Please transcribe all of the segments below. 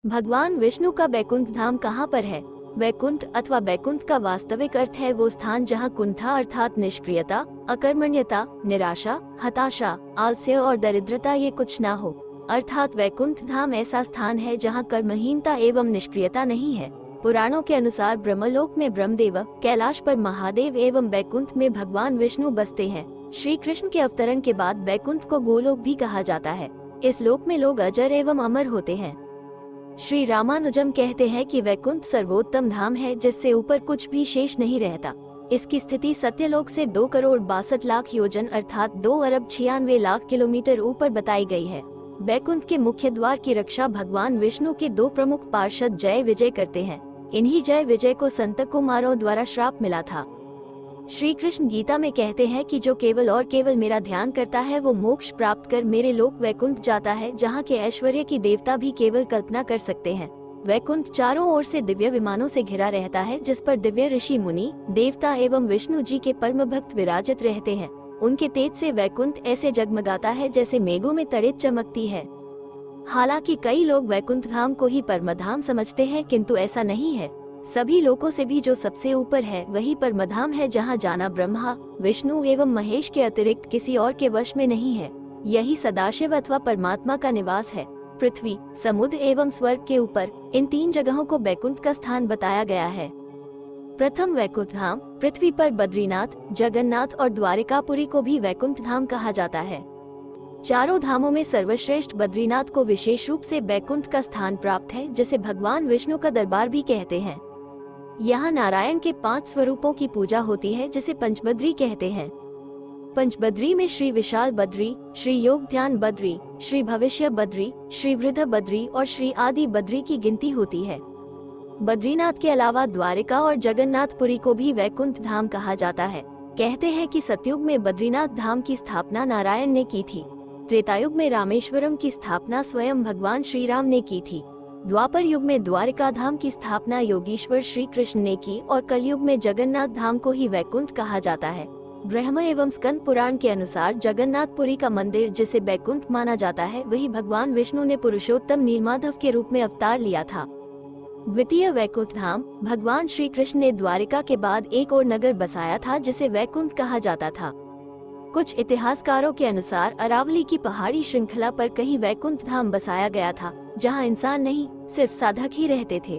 भगवान विष्णु का बैकुंठ धाम कहाँ पर है? वैकुंठ अथवा बैकुंठ का वास्तविक अर्थ है वो स्थान जहाँ कुंठा अर्थात निष्क्रियता, अकर्मण्यता, निराशा, हताशा, आलस्य और दरिद्रता ये कुछ ना हो। अर्थात वैकुंठ धाम ऐसा स्थान है जहाँ कर्महीनता एवं निष्क्रियता नहीं है। पुराणों के अनुसार ब्रह्मलोक में ब्रह्मदेव, कैलाश पर महादेव एवं बैकुंठ में भगवान विष्णु बसते हैं। श्री कृष्ण के अवतरण के बाद बैकुंठ को गोलोक भी कहा जाता है। इस लोक में लोग अजर एवं अमर होते हैं। श्री रामानुजम कहते हैं कि वैकुंठ सर्वोत्तम धाम है जिससे ऊपर कुछ भी शेष नहीं रहता। इसकी स्थिति सत्यलोक से 2,62,00,000 योजन अर्थात 2,96,00,000 किलोमीटर ऊपर बताई गई है। वैकुंठ के मुख्य द्वार की रक्षा भगवान विष्णु के 2 प्रमुख पार्षद जय विजय करते हैं। इन्हीं जय विजय को संत कुमारों द्वारा श्राप मिला था। श्री कृष्ण गीता में कहते हैं कि जो केवल और केवल मेरा ध्यान करता है वो मोक्ष प्राप्त कर मेरे लोक वैकुंठ जाता है, जहाँ के ऐश्वर्य की देवता भी केवल कल्पना कर सकते हैं। वैकुंठ चारों ओर से दिव्य विमानों से घिरा रहता है जिस पर दिव्य ऋषि मुनि, देवता एवं विष्णु जी के परम भक्त विराजित रहते हैं। उनके तेज से वैकुंठ ऐसे जगमगाता है जैसे मेघों में तड़ित चमकती है। हालांकि कई लोग वैकुंठ धाम को ही परमधाम समझते हैं, किंतु ऐसा नहीं है। सभी लोकों से भी जो सबसे ऊपर है वही परमधाम है, जहाँ जाना ब्रह्मा, विष्णु एवं महेश के अतिरिक्त किसी और के वश में नहीं है। यही सदाशिव अथवा परमात्मा का निवास है। पृथ्वी, समुद्र एवं स्वर्ग के ऊपर इन 3 जगहों को बैकुंठ का स्थान बताया गया है। प्रथम वैकुंठ धाम पृथ्वी पर बद्रीनाथ, जगन्नाथ और द्वारिकापुरी को भी वैकुंठ धाम कहा जाता है। चारों धामों में सर्वश्रेष्ठ बद्रीनाथ को विशेष रूप से बैकुंठ का स्थान प्राप्त है, जिसे भगवान विष्णु का दरबार भी कहते हैं। यहाँ नारायण के 5 स्वरूपों की पूजा होती है जिसे पंचबद्री कहते हैं। पंचबद्री में श्री विशाल बद्री, श्री योग ध्यान बद्री, श्री भविष्य बद्री, श्री वृद्ध बद्री और श्री आदि बद्री की गिनती होती है। बद्रीनाथ के अलावा द्वारिका और जगन्नाथपुरी को भी वैकुंठ धाम कहा जाता है। कहते हैं कि सतयुग में बद्रीनाथ धाम की स्थापना नारायण ने की थी। त्रेतायुग में रामेश्वरम की स्थापना स्वयं भगवान श्री राम ने की थी। द्वापर युग में द्वारिका धाम की स्थापना योगीश्वर श्री कृष्ण ने की और कलयुग में जगन्नाथ धाम को ही वैकुंठ कहा जाता है। ब्रह्म एवं स्कंद पुराण के अनुसार जगन्नाथपुरी का मंदिर जिसे बैकुंठ माना जाता है वही भगवान विष्णु ने पुरुषोत्तम नीलमाधव के रूप में अवतार लिया था। द्वितीय वैकुंठ धाम भगवान श्री कृष्ण ने द्वारिका के बाद एक और नगर बसाया था जिसे वैकुंठ कहा जाता था। कुछ इतिहासकारों के अनुसार अरावली की पहाड़ी श्रृंखला पर कहीं वैकुंठ धाम बसाया गया था, जहां इंसान नहीं सिर्फ साधक ही रहते थे।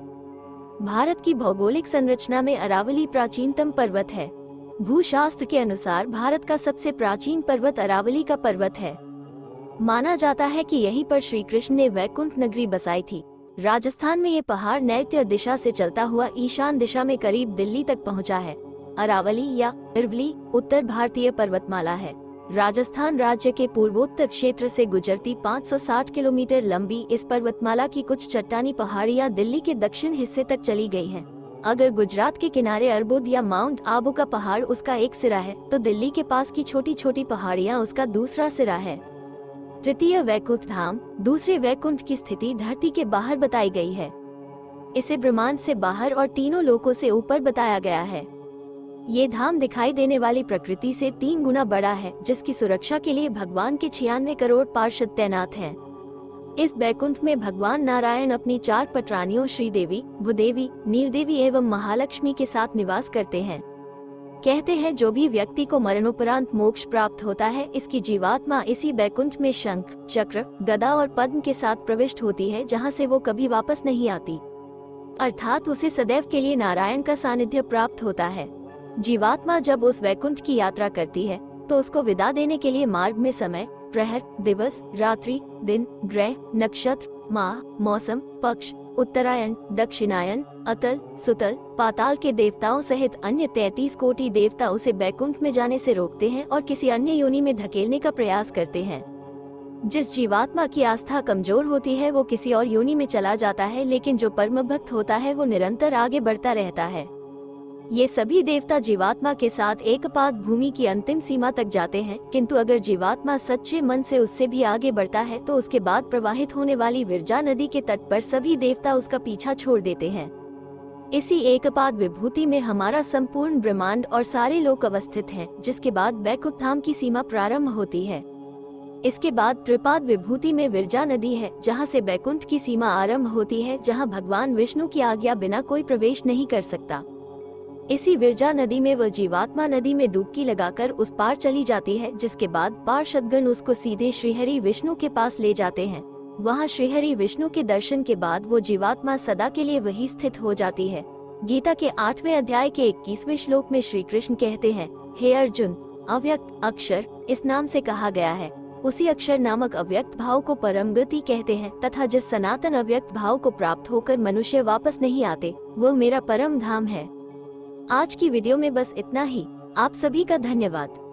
भारत की भौगोलिक संरचना में अरावली प्राचीनतम पर्वत है। भूशास्त्र के अनुसार भारत का सबसे प्राचीन पर्वत अरावली का पर्वत है। माना जाता है कि यहीं पर श्री कृष्ण ने वैकुंठ नगरी बसाई थी। राजस्थान में ये पहाड़ नैऋत्य दिशा से चलता हुआ ईशान दिशा में करीब दिल्ली तक पहुंचा है। अरावली या अरवली उत्तर भारतीय पर्वतमाला है। राजस्थान राज्य के पूर्वोत्तर क्षेत्र से गुजरती 560 किलोमीटर लंबी इस पर्वतमाला की कुछ चट्टानी पहाड़ियां दिल्ली के दक्षिण हिस्से तक चली गई हैं। अगर गुजरात के किनारे अरबुद या माउंट आबू का पहाड़ उसका एक सिरा है, तो दिल्ली के पास की छोटी छोटी पहाड़ियां उसका दूसरा सिरा है। तृतीय वैकुंठ धाम दूसरे वैकुंठ की स्थिति धरती के बाहर बताई गई है। इसे ब्रह्मांड से बाहर और तीनों लोकों से ऊपर बताया गया है। ये धाम दिखाई देने वाली प्रकृति से 3 गुना बड़ा है, जिसकी सुरक्षा के लिए भगवान के 96 करोड़ पार्षद तैनात हैं। इस बैकुंठ में भगवान नारायण अपनी 4 पटरानियों श्रीदेवी, भूदेवी, नीलदेवी एवं महालक्ष्मी के साथ निवास करते हैं। कहते हैं जो भी व्यक्ति को मरणोपरांत मोक्ष प्राप्त होता है, इसकी जीवात्मा इसी बैकुंठ में शंख, चक्र, गदा और पद्म के साथ प्रविष्ट होती है, जहाँ से वो कभी वापस नहीं आती। अर्थात उसे सदैव के लिए नारायण का सानिध्य प्राप्त होता है। जीवात्मा जब उस वैकुंठ की यात्रा करती है तो उसको विदा देने के लिए मार्ग में समय, प्रहर, दिवस, रात्रि, दिन, ग्रह, नक्षत्र, माह, मौसम, पक्ष, उत्तरायण, दक्षिणायन, अतल, सुतल, पाताल के देवताओं सहित अन्य 33 कोटि देवता उसे बैकुंठ में जाने से रोकते हैं और किसी अन्य योनि में धकेलने का प्रयास करते हैं। जिस जीवात्मा की आस्था कमजोर होती है वो किसी और योनि में चला जाता है, लेकिन जो परम भक्त होता है वो निरंतर आगे बढ़ता रहता है। ये सभी देवता जीवात्मा के साथ एकपाद भूमि की अंतिम सीमा तक जाते हैं, किंतु अगर जीवात्मा सच्चे मन से उससे भी आगे बढ़ता है तो उसके बाद प्रवाहित होने वाली विरजा नदी के तट पर सभी देवता उसका पीछा छोड़ देते हैं। इसी एकपाद विभूति में हमारा संपूर्ण ब्रह्मांड और सारे लोक अवस्थित हैं, जिसके बाद बैकुंठ धाम की सीमा प्रारंभ होती है। इसके बाद त्रिपाद विभूति में विरजा नदी है, जहाँ से बैकुंठ की सीमा आरंभ होती है, जहाँ भगवान विष्णु की आज्ञा बिना कोई प्रवेश नहीं कर सकता। इसी विरजा नदी में वह जीवात्मा नदी में डुबकी लगाकर उस पार चली जाती है, जिसके बाद पार्षदगण उसको सीधे श्रीहरि विष्णु के पास ले जाते हैं। वहाँ श्रीहरि विष्णु के दर्शन के बाद वो जीवात्मा सदा के लिए वही स्थित हो जाती है। गीता के 8वें अध्याय के 21वें श्लोक में श्री कृष्ण कहते हैं, हे अर्जुन, अव्यक्त अक्षर इस नाम से कहा गया है। उसी अक्षर नामक अव्यक्त भाव को परम गति कहते हैं, तथा जिस सनातन अव्यक्त भाव को प्राप्त होकर मनुष्य वापस नहीं आते, वो मेरा परम धाम है। आज की वीडियो में बस इतना ही। आप सभी का धन्यवाद।